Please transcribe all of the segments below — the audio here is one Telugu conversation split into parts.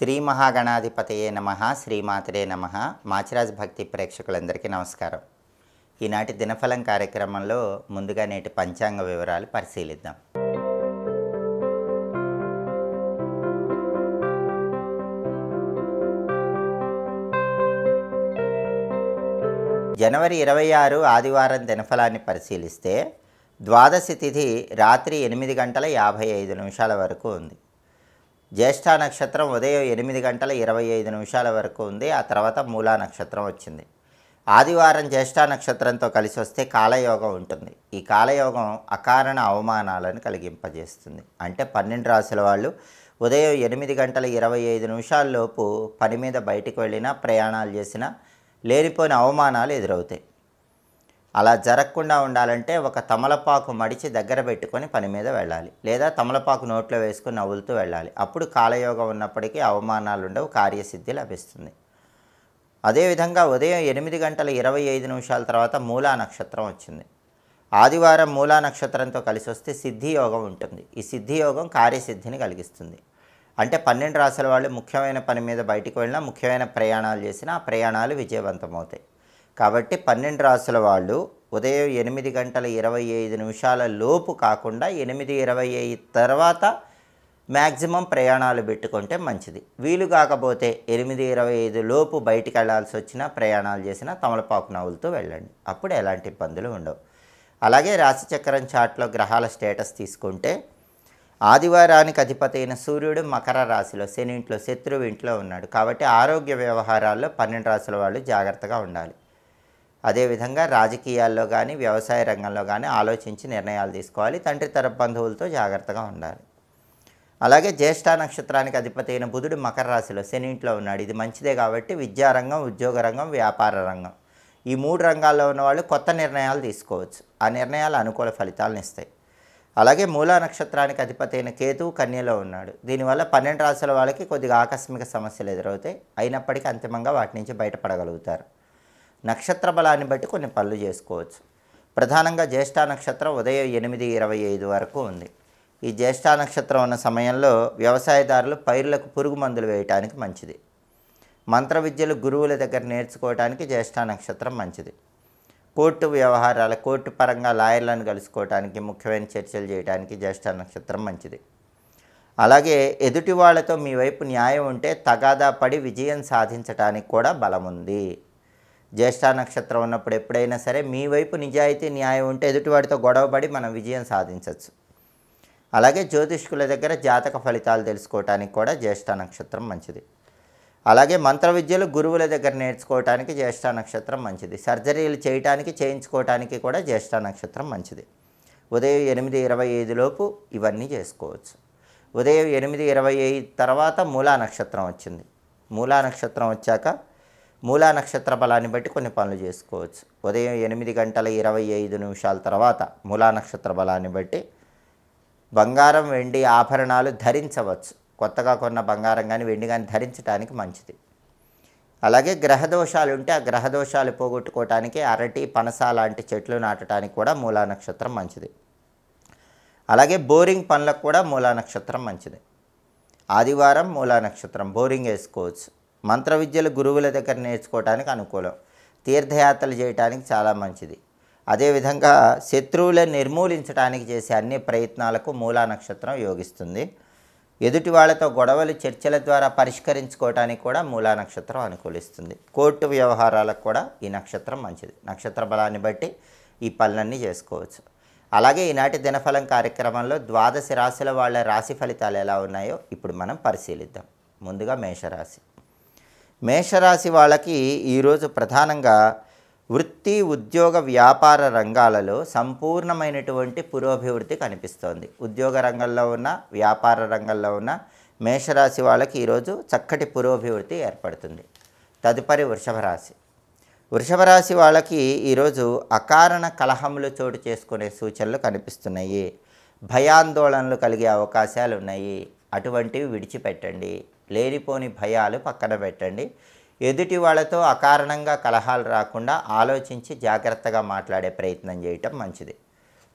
శ్రీ మహాగణాధిపతయే నమః, శ్రీమాతరే నమః. మాచిరాజ్ భక్తి ప్రేక్షకులందరికీ నమస్కారం. ఈనాటి దినఫలం కార్యక్రమంలో ముందుగా నేటి పంచాంగ వివరాలు పరిశీలిద్దాం. జనవరి 26 ఆదివారం దినఫలాన్ని పరిశీలిస్తే ద్వాదశి తిథి రాత్రి 8 గంటల 55 నిమిషాల వరకు ఉంది. జ్యేష్ఠ నక్షత్రం ఉదయం 8 గంటల 25 నిమిషాల వరకు ఉంది. ఆ తర్వాత మూలా నక్షత్రం వచ్చింది. ఆదివారం జ్యేష్ఠ నక్షత్రంతో కలిసి వస్తే కాలయోగం ఉంటుంది. ఈ కాలయోగం అకారణ అవమానాలను కలిగింపజేస్తుంది. అంటే 12 రాశుల వాళ్ళు ఉదయం 8 గంటల 25 నిమిషాల్లోపు పని మీద బయటికి వెళ్ళినా, ప్రయాణాలు చేసినా లేనిపోయిన అవమానాలు ఎదురవుతాయి. అలా జరగకుండా ఉండాలంటే ఒక తమలపాకు మడిచి దగ్గర పెట్టుకొని పని మీద వెళ్ళాలి, లేదా తమలపాకు నోట్లో వేసుకొని నవ్వులుతూ వెళ్ళాలి. అప్పుడు కాలయోగం ఉన్నప్పటికీ అవమానాలు ఉండవు, కార్యసిద్ధి లభిస్తుంది. అదేవిధంగా ఉదయం 8 గంటల 25 నిమిషాల తర్వాత మూలా నక్షత్రం వచ్చింది. ఆదివారం మూలా నక్షత్రంతో కలిసి వస్తే సిద్ధియోగం ఉంటుంది. ఈ సిద్ధియోగం కార్యసిద్ధిని కలిగిస్తుంది. అంటే 12 రాశుల వాళ్ళు ముఖ్యమైన పని మీద బయటికి వెళ్ళినా, ముఖ్యమైన ప్రయాణాలు చేసినా ఆ ప్రయాణాలు విజయవంతమవుతాయి. కాబట్టి 12 రాశుల వాళ్ళు ఉదయం 8 గంటల 25 నిమిషాల లోపు కాకుండా 8:25 తర్వాత మ్యాక్సిమం ప్రయాణాలు పెట్టుకుంటే మంచిది. వీలు కాకపోతే 8:25 లోపు బయటికి వెళ్ళాల్సి వచ్చినా, ప్రయాణాలు చేసినా తమలపాకు నవ్వులతో వెళ్ళండి. అప్పుడు ఎలాంటి ఇబ్బందులు ఉండవు. అలాగే రాశిచక్రం చార్ట్లో గ్రహాల స్టేటస్ తీసుకుంటే ఆదివారానికి అధిపతి అయిన సూర్యుడు మకర రాశిలో, శని ఇంట్లో, శత్రువు ఇంట్లో ఉన్నాడు. కాబట్టి ఆరోగ్య వ్యవహారాల్లో 12 రాశుల వాళ్ళు జాగ్రత్తగా ఉండాలి. అదేవిధంగా రాజకీయాల్లో కానీ, వ్యవసాయ రంగంలో కానీ ఆలోచించి నిర్ణయాలు తీసుకోవాలి. తండ్రి తరపు బంధువులతో జాగ్రత్తగా ఉండాలి. అలాగే జ్యేష్ఠ నక్షత్రానికి అధిపతి అయిన బుధుడు మకర రాశిలో, శని ఇంట్లో ఉన్నాడు. ఇది మంచిదే. కాబట్టి విద్యారంగం, ఉద్యోగ రంగం, వ్యాపార రంగం, ఈ 3 రంగాల్లో ఉన్నవాళ్ళు కొత్త నిర్ణయాలు తీసుకోవచ్చు. ఆ నిర్ణయాలు అనుకూల ఫలితాలను ఇస్తాయి. అలాగే మూలా నక్షత్రానికి అధిపతి అయిన కేతువు కన్యలో ఉన్నాడు. దీనివల్ల 12 రాశుల వాళ్ళకి కొద్దిగా ఆకస్మిక సమస్యలు ఎదురవుతాయి. అయినప్పటికీ అంతిమంగా వాటి నుంచి బయటపడగలుగుతారు. నక్షత్ర బలాన్ని బట్టి కొన్ని పనులు చేసుకోవచ్చు. ప్రధానంగా జ్యేష్ఠ నక్షత్రం ఉదయం 8:25 వరకు ఉంది. ఈ జ్యేష్ఠ నక్షత్రం ఉన్న సమయంలో వ్యవసాయదారులు పైర్లకు పురుగు మందులు వేయటానికి మంచిది. మంత్ర విద్యలు గురువుల దగ్గర నేర్చుకోవడానికి జ్యేష్ఠ నక్షత్రం మంచిది. కోర్టు వ్యవహారాల, కోర్టు పరంగా లాయర్లను కలుసుకోవడానికి, ముఖ్యమైన చర్చలు చేయడానికి జ్యేష్ఠ నక్షత్రం మంచిది. అలాగే ఎదుటి వాళ్ళతో మీ వైపు న్యాయం ఉంటే తగాదా పడి విజయం సాధించడానికి కూడా బలం ఉంది. జ్యేష్ఠ నక్షత్రం ఉన్నప్పుడు ఎప్పుడైనా సరే మీ వైపు నిజాయితీ, న్యాయం ఉంటే ఎదుటివాడితో గొడవపడి మనం విజయం సాధించవచ్చు. అలాగే జ్యోతిష్కుల దగ్గర జాతక ఫలితాలు తెలుసుకోవడానికి కూడా జ్యేష్ఠ నక్షత్రం మంచిది. అలాగే మంత్ర విద్యలు గురువుల దగ్గర నేర్చుకోవడానికి జ్యేష్ఠ నక్షత్రం మంచిది. సర్జరీలు చేయటానికి, చేయించుకోవటానికి కూడా జ్యేష్ఠ నక్షత్రం మంచిది. ఉదయం 8:25 లోపు ఇవన్నీ చేసుకోవచ్చు. ఉదయం 8:25 తర్వాత మూలా నక్షత్రం వచ్చింది. మూలా నక్షత్రం వచ్చాక మూలా నక్షత్ర బలాన్ని బట్టి కొన్ని పనులు చేసుకోవచ్చు. ఉదయం 8 గంటల 25 నిమిషాల తర్వాత మూలా నక్షత్ర బలాన్ని బట్టి బంగారం, వెండి ఆభరణాలు ధరించవచ్చు. కొత్తగా కొన్న బంగారం కానీ, వెండి కానీ ధరించడానికి మంచిది. అలాగే గ్రహదోషాలు ఉంటే ఆ గ్రహదోషాలు పోగొట్టుకోవటానికి అరటి, పనస లాంటి చెట్లు నాటడానికి కూడా మూలా నక్షత్రం మంచిది. అలాగే బోరింగ్ పనులకు కూడా మూలా నక్షత్రం మంచిది. ఆదివారం మూలా నక్షత్రం, బోరింగ్ వేసుకోవచ్చు. మంత్ర విద్యలు గురువుల దగ్గర నేర్చుకోవడానికి అనుకూలం. తీర్థయాత్రలు చేయడానికి చాలా మంచిది. అదేవిధంగా శత్రువులను నిర్మూలించడానికి చేసే అన్ని ప్రయత్నాలకు మూలా నక్షత్రం యోగిస్తుంది. ఎదుటి వాళ్ళతో గొడవలు చర్చల ద్వారా పరిష్కరించుకోవడానికి కూడా మూలా నక్షత్రం అనుకూలిస్తుంది. కోర్టు వ్యవహారాలకు కూడా ఈ నక్షత్రం మంచిది. నక్షత్ర బలాన్ని బట్టి ఈ పనులన్నీ చేసుకోవచ్చు. అలాగే ఈనాటి దినఫలం కార్యక్రమంలో ద్వాదశి రాశుల వాళ్ళ రాశి ఫలితాలు ఎలా ఉన్నాయో ఇప్పుడు మనం పరిశీలిద్దాం. ముందుగా మేషరాశి. మేషరాశి వాళ్ళకి ఈరోజు ప్రధానంగా వృత్తి, ఉద్యోగ, వ్యాపార రంగాలలో సంపూర్ణమైనటువంటి పురోభివృద్ధి కనిపిస్తోంది. ఉద్యోగ రంగంలో ఉన్న, వ్యాపార రంగంలో ఉన్న మేషరాశి వాళ్ళకి ఈరోజు చక్కటి పురోభివృద్ధి ఏర్పడుతుంది. తదుపరి వృషభ రాశి. వృషభ రాశి వాళ్ళకి ఈరోజు అకారణ కలహములు చోటు చేసుకునే సూచనలు కనిపిస్తున్నాయి. భయాందోళనలు కలిగే అవకాశాలు ఉన్నాయి. అటువంటివి విడిచిపెట్టండి. లేనిపోని భయాలు పక్కన పెట్టండి. ఎదుటి వాళ్ళతో అకారణంగా కలహాలు రాకుండా ఆలోచించి జాగ్రత్తగా మాట్లాడే ప్రయత్నం చేయటం మంచిది.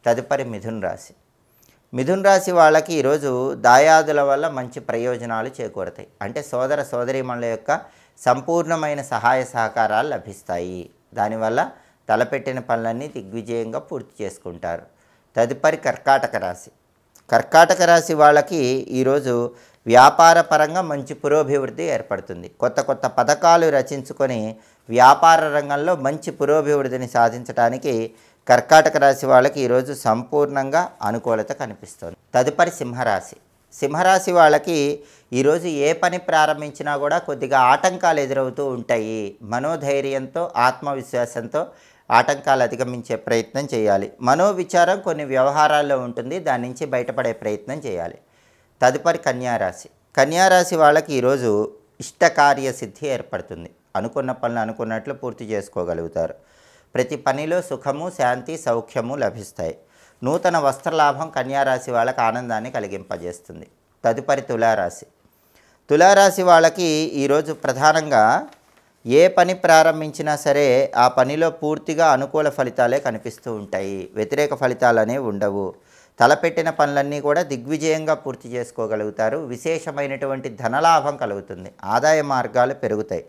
తదుపరి మిథున రాశి. మిథున రాశి వాళ్ళకి ఈరోజు దాయాదుల వల్ల మంచి ప్రయోజనాలు చేకూరతాయి. అంటే సోదర సోదరీమణుల యొక్క సంపూర్ణమైన సహాయ సహకారాలు లభిస్తాయి. దానివల్ల తలపెట్టిన పనులన్నీ దిగ్విజయంగా పూర్తి చేసుకుంటారు. తదుపరి కర్కాటక రాశి. కర్కాటక రాశి వాళ్ళకి ఈరోజు వ్యాపార పరంగా మంచి పురోభివృద్ధి ఏర్పడుతుంది. కొత్త కొత్త పథకాలు రచించుకొని వ్యాపార రంగంలో మంచి పురోభివృద్ధిని సాధించడానికి కర్కాటక రాశి వాళ్ళకి ఈరోజు సంపూర్ణంగా అనుకూలత కనిపిస్తుంది. తదుపరి సింహరాశి. సింహరాశి వాళ్ళకి ఈరోజు ఏ పని ప్రారంభించినా కూడా కొద్దిగా ఆటంకాలు ఎదురవుతూ ఉంటాయి. మనోధైర్యంతో ఆత్మవిశ్వాసంతో ఆటంకాలు అధిగమించే ప్రయత్నం చేయాలి. మనోవిచారం కొన్ని వ్యవహారాల్లో ఉంటుంది, దాని నుంచి బయటపడే ప్రయత్నం చేయాలి. తదుపరి కన్యారాశి. కన్యారాశి వాళ్ళకి ఈరోజు ఇష్టకార్య సిద్ధి ఏర్పడుతుంది. అనుకున్న పనులు అనుకున్నట్లు పూర్తి చేసుకోగలుగుతారు. ప్రతి పనిలో సుఖము, శాంతి, సౌఖ్యము లభిస్తాయి. నూతన వస్త్రలాభం కన్యారాశి వాళ్ళకి ఆనందాన్ని కలిగింపజేస్తుంది. తదుపరి తులారాశి. తులారాశి వాళ్ళకి ఈరోజు ప్రధానంగా ఏ పని ప్రారంభించినా సరే ఆ పనిలో పూర్తిగా అనుకూల ఫలితాలే కనిపిస్తూ ఉంటాయి. వ్యతిరేక ఫలితాలు అనేవి ఉండవు. తలపెట్టిన పనులన్నీ కూడా దిగ్విజయంగా పూర్తి చేసుకోగలుగుతారు. విశేషమైనటువంటి ధనలాభం కలుగుతుంది. ఆదాయ మార్గాలు పెరుగుతాయి.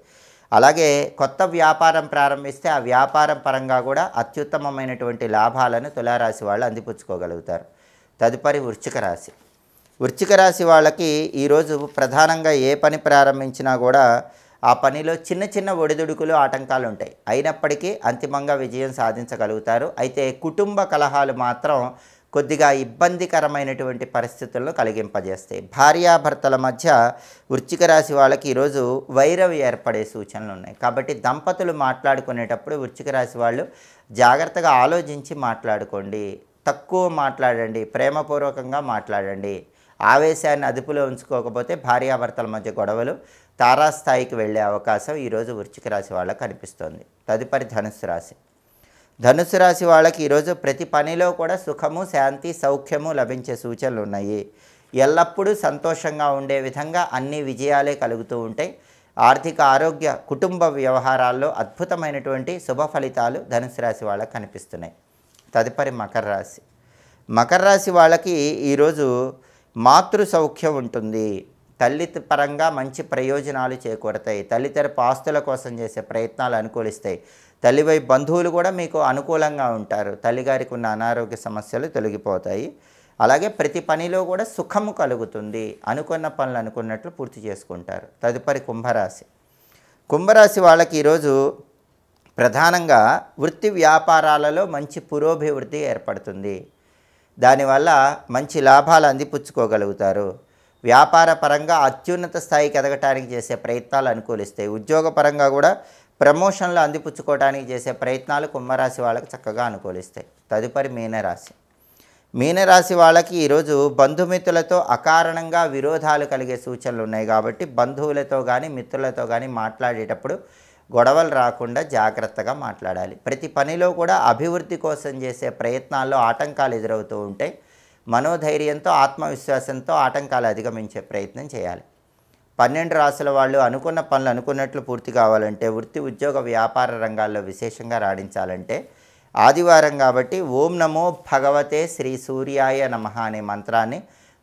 అలాగే కొత్త వ్యాపారం ప్రారంభిస్తే ఆ వ్యాపారం పరంగా కూడా అత్యుత్తమమైనటువంటి లాభాలను తులారాశి వాళ్ళు అందిపుచ్చుకోగలుగుతారు. తదుపరి వృశ్చిక రాశి. వృశ్చిక రాశి వాళ్ళకి ఈరోజు ప్రధానంగా ఏ పని ప్రారంభించినా కూడా ఆ పనిలో చిన్న చిన్న ఒడిదుడుకులు, ఆటంకాలు ఉంటాయి. అయినప్పటికీ అంతిమంగా విజయం సాధించగలుగుతారు. అయితే కుటుంబ కలహాలు మాత్రం కొద్దిగా ఇబ్బందికరమైనటువంటి పరిస్థితులను కలిగింపజేస్తాయి. భార్యాభర్తల మధ్య వృశ్చిక రాశి వాళ్ళకి ఈరోజు వైరం ఏర్పడే సూచనలు ఉన్నాయి. కాబట్టి దంపతులు మాట్లాడుకునేటప్పుడు వృశ్చిక రాశి వాళ్ళు జాగ్రత్తగా ఆలోచించి మాట్లాడుకోండి. తక్కువ మాట్లాడండి, ప్రేమపూర్వకంగా మాట్లాడండి. ఆవేశాన్ని అదుపులో ఉంచుకోకపోతే భార్యాభర్తల మధ్య గొడవలు తారాస్థాయికి వెళ్ళే అవకాశం ఈరోజు వృశ్చిక రాశి వాళ్ళకి కనిపిస్తోంది. తదుపరి ధనుస్సు రాశి. ధనుస్సు రాశి వాళ్ళకి ఈరోజు ప్రతి పనిలో కూడా సుఖము, శాంతి, సౌఖ్యము లభించే సూచనలు ఉన్నాయి. ఎల్లప్పుడూ సంతోషంగా ఉండే విధంగా అన్ని విజయాలే కలుగుతూ ఉంటాయి. ఆర్థిక, ఆరోగ్య, కుటుంబ వ్యవహారాల్లో అద్భుతమైనటువంటి శుభ ఫలితాలు ధనుస్సు రాశి వాళ్ళకి కనిపిస్తున్నాయి. తదుపరి మకర రాశి. మకర రాశి వాళ్ళకి ఈరోజు మాతృ సౌఖ్యం ఉంటుంది. తల్లి పరంగా మంచి ప్రయోజనాలు చేకూరతాయి. తల్లితరపు ఆస్తుల కోసం చేసే ప్రయత్నాలు అనుకూలిస్తాయి. తల్లివైపు బంధువులు కూడా మీకు అనుకూలంగా ఉంటారు. తల్లిగారికి ఉన్న అనారోగ్య సమస్యలు తొలగిపోతాయి. అలాగే ప్రతి పనిలో కూడా సుఖము కలుగుతుంది. అనుకున్న పనులు అనుకున్నట్లు పూర్తి చేసుకుంటారు. తదుపరి కుంభరాశి. కుంభరాశి వాళ్ళకి ఈరోజు ప్రధానంగా వృత్తి వ్యాపారాలలో మంచి పురోభివృద్ధి ఏర్పడుతుంది. దానివల్ల మంచి లాభాలు అందిపుచ్చుకోగలుగుతారు. వ్యాపార పరంగా అత్యున్నత స్థాయికి ఎదగటానికి చేసే ప్రయత్నాలు అనుకూలిస్తాయి. ఉద్యోగపరంగా కూడా ప్రమోషన్లు అందిపుచ్చుకోవడానికి చేసే ప్రయత్నాలు కుంభరాశి వాళ్ళకి చక్కగా అనుకూలిస్తాయి. తదుపరి మీనరాశి. మీనరాశి వాళ్ళకి ఈరోజు బంధుమిత్రులతో అకారణంగా విరోధాలు కలిగే సూచనలు ఉన్నాయి. కాబట్టి బంధువులతో కానీ మిత్రులతో కానీ మాట్లాడేటప్పుడు గొడవలు రాకుండా జాగ్రత్తగా మాట్లాడాలి. ప్రతి పనిలో కూడా అభివృద్ధి కోసం చేసే ప్రయత్నాల్లో ఆటంకాలు ఎదురవుతూ ఉంటాయి. మనోధైర్యంతో, ఆత్మవిశ్వాసంతో ఆటంకాలు అధిగమించే ప్రయత్నం చేయాలి. 12 రాశుల వాళ్ళు అనుకున్న పనులు అనుకున్నట్లు పూర్తి కావాలంటే, వృత్తి, ఉద్యోగ, వ్యాపార రంగాల్లో విశేషంగా రాణించాలంటే ఆదివారం కాబట్టి ఓం నమో భగవతే శ్రీ సూర్యాయ నమః అనే మంత్రాన్ని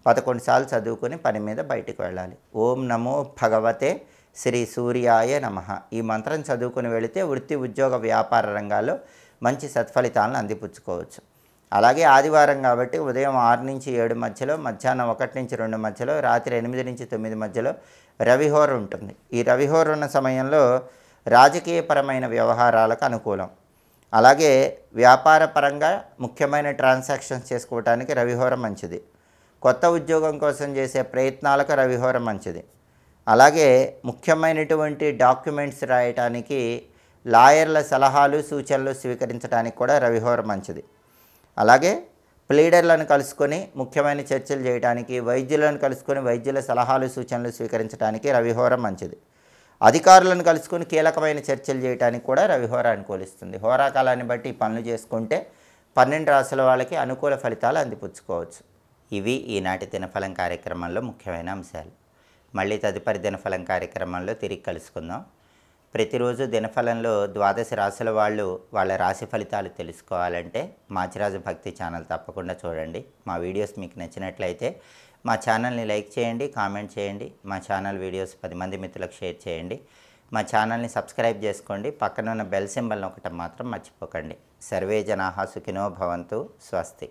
11 సార్లు చదువుకొని పని మీద బయటికి వెళ్ళాలి. ఓం నమో భగవతే శ్రీ సూర్యాయ నమః ఈ మంత్రం చదువుకుని వెళితే వృత్తి, ఉద్యోగ, వ్యాపార రంగాల్లో మంచి సత్ఫలితాలను అందిపుచ్చుకోవచ్చు. అలాగే ఆదివారం కాబట్టి ఉదయం 6 నుంచి 7 మధ్యలో, మధ్యాహ్నం 1 నుంచి 2 మధ్యలో, రాత్రి 8 నుంచి 9 మధ్యలో రవిహోర ఉంటుంది. ఈ రవిహోర ఉన్న సమయంలో రాజకీయపరమైన వ్యవహారాలకు అనుకూలం. అలాగే వ్యాపార పరంగా ముఖ్యమైన ట్రాన్సాక్షన్స్ చేసుకోవడానికి రవిహోర మంచిది. కొత్త ఉద్యోగం కోసం చేసే ప్రయత్నాలకు రవిహోర మంచిది. అలాగే ముఖ్యమైనటువంటి డాక్యుమెంట్స్ రాయటానికి, లాయర్ల సలహాలు, సూచనలు స్వీకరించడానికి కూడా రవిహోర మంచిది. అలాగే ప్లీడర్లను కలుసుకొని ముఖ్యమైన చర్చలు చేయడానికి, వైద్యులను కలుసుకొని వైద్యుల సలహాలు, సూచనలు స్వీకరించడానికి రవిహోర మంచిది. అధికారులను కలుసుకొని కీలకమైన చర్చలు చేయడానికి కూడా రవిహోర అనుకూలిస్తుంది. హోరాకాలాన్ని బట్టి ఈ పనులు చేసుకుంటే 12 రాశుల వాళ్ళకి అనుకూల ఫలితాలు అందిపుచ్చుకోవచ్చు. ఇవి ఈనాటి దినఫలం కార్యక్రమంలో ముఖ్యమైన అంశాలు. మళ్ళీ తదుపరి దినఫలం కార్యక్రమంలో తిరిగి కలుసుకుందాం. ప్రతిరోజు దినఫలంలో ద్వాదశ రాశుల వాళ్ళు వాళ్ళ రాశి ఫలితాలు తెలుసుకోవాలంటే మాచిరాజు భక్తి ఛానల్ తప్పకుండా చూడండి. మా వీడియోస్ మీకు నచ్చినట్లయితే మా ఛానల్ని లైక్ చేయండి, కామెంట్ చేయండి. మా ఛానల్ వీడియోస్ 10 మంది మిత్రులకు షేర్ చేయండి. మా ఛానల్ని సబ్స్క్రైబ్ చేసుకోండి. పక్కన ఉన్న బెల్ సింబల్ నొక్కటం మాత్రం మర్చిపోకండి. సర్వే జనాః సుఖినో భవంతు. స్వస్తి.